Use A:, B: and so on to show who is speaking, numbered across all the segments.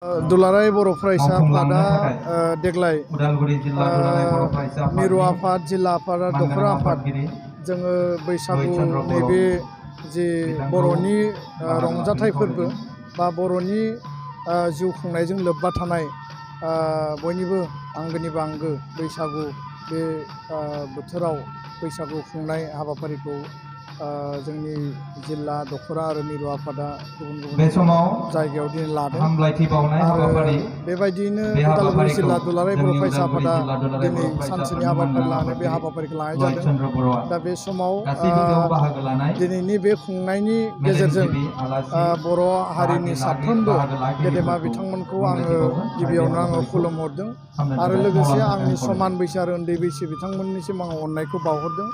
A: दुलाराय बर' फरायसा आफादा देग्लाय मिरु आफाद जिल्ला आफाद दखरा आफाद जोङो बैसागु नैबे जे बर'नि रंजाथाइ फोरबो बा बर'नि जिउ खुंनायजों लोब्बा थानाय बयनिबो आंगोनिबो आंगो बैसागु बे बोथोराव बैसागु खुंनाय हाबाफारिखौ जोंनि जिल्ला दखरा आरो मिरु आफादा गुबुन गुबुन जायगायाव दिनै लादों आरो बेबायदिनो उदालगुरि जिल्ला दुलाराय बर' फरायसा आफादा दिनै सानसेनि हाबाफारि लानानै बे हाबाफारिखौ लानाय जादों। दा बे समाव दिनैनि बे खुंनायनि गेजेरजों बर' हारिनि साफ्रोमबो गेदेमा बिथांमोनखौ आङो गिबियावनो आङो खुलुमहरदों आरो लोगोसे आंनि समान बैसो आरो उन्दै बैसो बिथांमोननिसिम आं अननायखौ बावहरदों।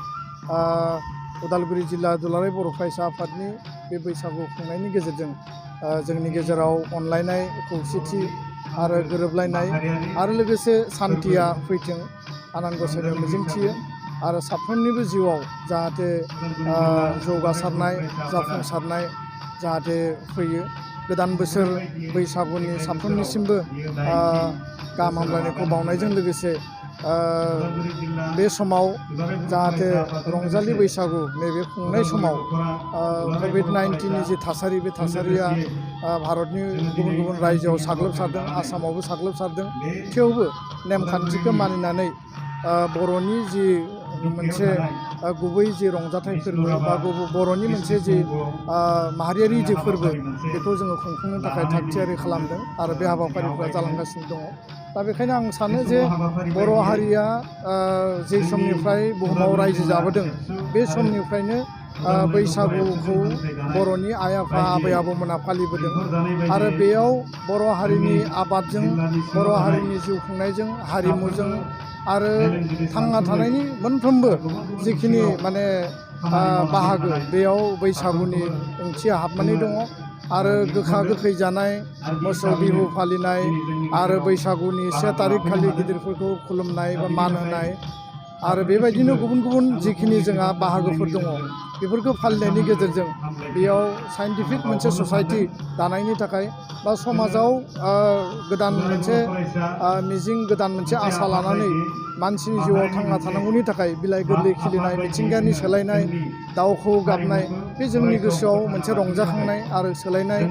A: उदालगुरि जिल्ला दुलाराय बर' फरायसा आफादनि बे बैसागु खुंनायनि गेजेरजों जोंनि गेजेराव अनलायनाय खौसेथि आरो गोरोबलायनाय आरो लोगोसे सान्थिया फैथों आनान गसाइनाव मिजिंथियो आरो साफ्रोमनिबो जिउआव जाहाथे जौगासारनाय जाफुंसारनाय जाहाथे फैयो। गोदान बोसोर बैसागुनि साफ्रोमनिसिमबो गाहाम हामलायनायखौ बावनायजों लोगोसे बे समाव जाहाथे रंजालि बैसागु नैबे खुंनाय समाव कभिड-19 नि जि थासारि बे थासारिया भारतनि गुबुन गुबुन रायजोआव साग्लोबसारदों, आसामावबो साग्लोबसारदों। थेवबो नेमखान्थिखौ मानिनानै बर'नि जि मोनसे गुबै जि रंजाथाइ फोरबो बा बर'नि मोनसे जि माहारियारि जि फोरबो बेखौ जोङो खुंफुंनो थाखाय थागथियारि खालामदों आरो बे हाबाफारिफ्रा जालांगासिनो दङ। दा बेखायनो आं सानो जे बर' हारिया जे समनिफ्राय बुहुमाव रायजो जाबोदों बे समनिफ्रायनो बैसागुखौ बर'नि आइ आफा आबै आबौमोना फालिबोदों आरो बेयाव बर' हारिनि आबादजों बर' हारिनि जिउ खुंनायजों हारिमुजों आरो थांना थानायनि मोनफ्रोमबो जिखिनि माने बाहागो बेयाव बैसागुनि ओंथिया हाबनानै दङ आरो गोखा गोखै जानाय, मोसौ बिहु फालिनाय आरो बैसागुनि 1 तारिख खालि गिदिरफोरखौ खुलुमनाय बा मान होनाय आरो बेबायदिनो गुबुन गुबुन जिखिनि जोंहा बाहागोफोर दङ बेफोरखौ फालिनायनि गेजेरजों बेयाव साइन्टिफिक मोनसे ससाइटि दानायनि थाखाय बा समाजाव गोदान मोनसे मिजिं गोदान मोनसे आसा लानानै मानसिनि जिउआव थांना थानांगौनि थाखाय बिलाइ गोरलै खिलिनाय, मिथिंगानि सोलायनाय, दाउखौ गाबनाय बे जोंनि गोसोआव मोनसे रंजाखांनाय आरो सोलायनाय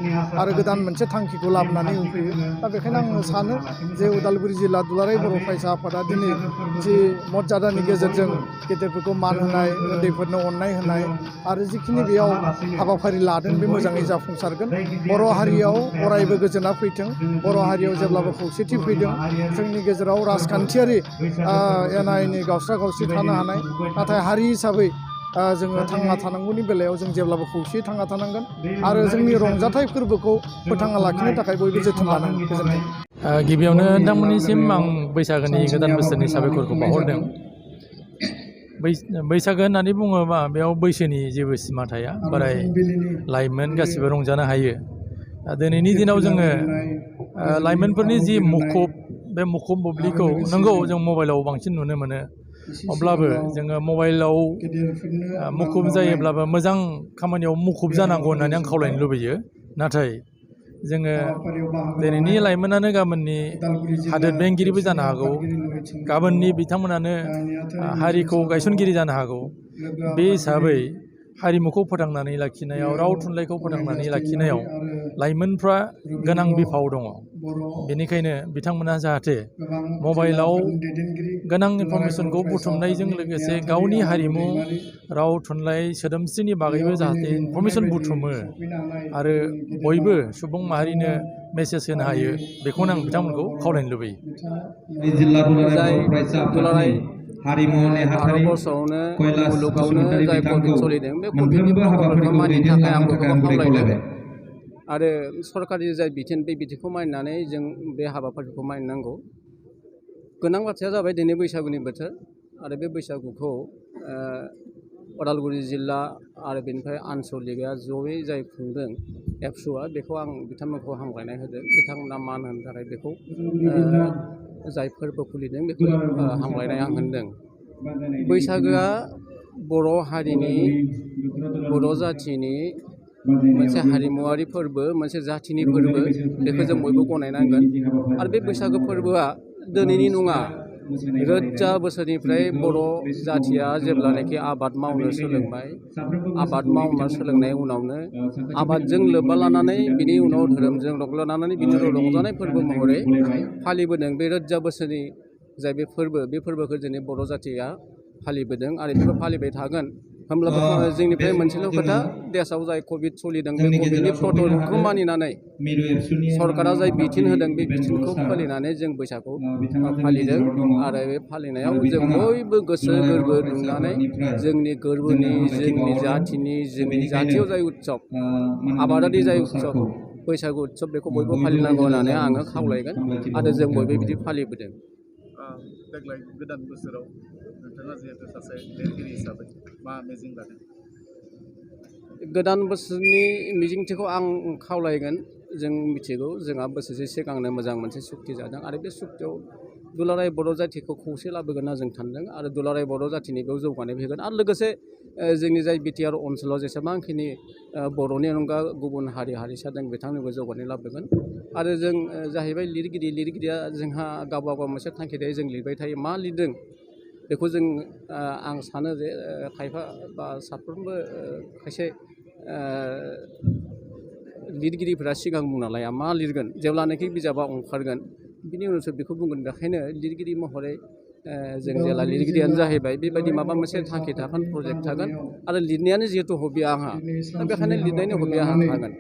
A: आरो गोदान मोनसे थांखिखौ लाबोनानै होफैयो। दा बेखायनो आङो सानो जे उदालगुरि जिल्ला दुलाराय बर' फरायसा आफादा दिनै जि मर्यादानि गेजेरजों गेदेरफोरखौ मान होनाय, उन्दैफोरनो अननाय होनाय आरो जिखिनि बेयाव हाबाफारि लादों बे मोजाङै जाफुंसारगोन। बर' हारियाव अरायबो गोजोना फैथों, बर' हारियाव जेब्लाबो खौसेथि फैदों, जोंनि गेजेराव राजखान्थियारि एना एनि गावस्रा गावस्रि थानो हानाय, नाथाय हारि हिसाबै जोङो थांना थानांगौनि बेलायाव जों जेब्लाबो खौसेयै थांना थानांगोन आरो जोंनि रंजाथाइ फोरबोखौ फोथांना लाखिनो थाखाय बयबो जोथोन लानांगोन। गोजोन्थों।
B: गिबियावनो नोंथांमोननिसिम आं बैसागोनि गोदान बोसोरनि साबायखरखौ बावहरदों। बैसागो होननानै बुङोबा बेयाव बैसोनि जेबो सिमा थाया, बोराय लाइमोन गासिबो रंजानो हायो। दिनैनि दिनाव जोङो लाइमोनफोरनि जि मुखुब बे मुखुब बुब्लिखौ नंगौ जों मबाइलाव बांसिन नुनो मोनो, अब्लाबो जोङो मबाइलाव मुखुब जायोब्लाबो मोजां खामानियाव मुखुब जानांगौ होननानै आं खावलायनो लुबैयो। नाथाय जोङो दिनैनि लाइमोनानो गाबोननि हादोर बेंगिरिबो जानो हागौ, गाबोननि बिथांमोनानो हारिखौ गायसनगिरि जानो हागौ। बे हिसाबै हारिमुखौ फोथांनानै लाखिनायाव, राव थुनलाइखौ फोथांनानै लाखिनायाव लाइमोनफ्रा गोनां बिफाव दङ। बेनिखायनो बिथांमोना जाहाथे मबाइलाव गोनां इनफरमेसनखौ बुथुमनायजों लोगोसे गावनि हारिमु, राव थुनलाइ, सोदोमस्रिनि बागैबो जाहाथे इनफरमेसन बुथुमो आरो बयबो सुबुं माहारिनो मेसेज होनो हायो, बेखौनो आं बिथांमोनखौ खावलायनो लुबैयो।
C: जाय दुलाराय भारतबर्षआवनो मुलुगावनो जाय कभिड सोलिदों बे कभिडनि प्रट'कलखौ मानिनो थाखाय आंबो गोबां खावलायदों आरो सरकारि जाय बिथोन बे बिथोनखौ मानिनानै जों बे हाबाफारिखौ मानिनांगौ। गोनां बाथ्राया जाबाय दिनै बैसागुनि बोथोर आरो बे बैसागुखौ उदालगुरि जिल्ला आरो बेनिफ्राय आनसलिकआ जयै जाय खुंदों एबसुआ, बेखौ आं बिथांमोनखौ हामलायनाय होदों। बिथांमोना मान होनो थाखाय बेखौ जाय फोरबो खुलिदों बेखौ हामलायनाय आं होनदों। बैसागोआ बर' हारिनि, बर' जाथिनि मोनसे हारिमुवारि फोरबो मोनसे जाथिनि फोरबो बेखौ जों बयबो गनायनांगोन आरो बे बैसागो फोरबोआ दिनैनि नङा रोजा बोसोरनिफ्राय बर' जाथिया जेब्लानाखि आबाद मावनो सोलोंबाय आबाद मावनो सोलोंनाय उनावनो आबादजों लोब्बा लानानै बिनि उनाव धोरोमजों लोब्बा लानानै बिनि उनाव रंजानाय फोरबो महरै फालिबोदों बे रोजा बोसोरनि जाय बे फोरबोखौ जोंनि बर' जाथिया फालिबोदों आरो बेखौ फालिबाय थागोन होमब्लाबो जोंनिफ्राय मोनसेल' खोथा देशआव जाय कभिड सोलिदों बे कभिडनि प्रट'कलखौ मानिनानै सरकारा जाय बिथोन होदों बे बिथोनखौ फालिनानै जों बैसागु फालिदों आरो बे फालिनायाव जों बयबो गोसो गोरबो दुंनानै जोंनि गोरबोनि जोंनि जाथिनि जोंनि जाथियाव जाय उत्सब आबादारि जाय उत्सब बैसागु उत्सब बेखौ बयबो फालिनांगौ होननानै आङो खावलायगोन आरो जों बयबो बिदि फालिबोदों।
D: देग्लाय गोदान बोसोराव नोंथाङा जिहेतु सासे लिरगिरि हिसाबै मा मिजिं लादों?
C: गोदान बोसोरनि मिजिंथिखौ आं खावलायगोन जों मिथिगौ जोंहा बोसोरसे सिगांनो मोजां मोनसे सुक्ति जादों आरो बे सुक्तियाव दुलाराय बर' जाथिखौ खौसे लाबोगोन होनना जों सानदों आरो दुलाराय बर' जाथिनि बेयाव जौगानाय फैगोन आरो लोगोसे जोंनि जाय बिटिआर ओनसोलाव जेसेबांखिनि बर'नि अनगा गुबुन हारि हारिसा दं बिथांमोनबो जौगानाय लाबोगोन आरो जों जाहैबाय लिरगिरिया जोंहा गावबा गाव मोनसे थांखि थायो जों लिरबाय थायो मा लिरदों बेखौ जों आं सानो जे खायफा बा साफ्रोमबो खायसे लिरगिरिफोरा सिगां बुंना लाया मा लिरगोन जेब्लानाखि बिजाबा ओंखारगोन बिनि उनावसो बेखौ बुंगोन बेखायनो लिरगिरि महरै जों जेला लिरगिरियानो जाहैबाय बेबायदि माबा मोनसे थांखि थागोन प्रजेक्ट थागोन आरो लिरनायानो जिहेतु हबि आंहा दा बेखायनो लिरनायनि हबि आंहा थागोन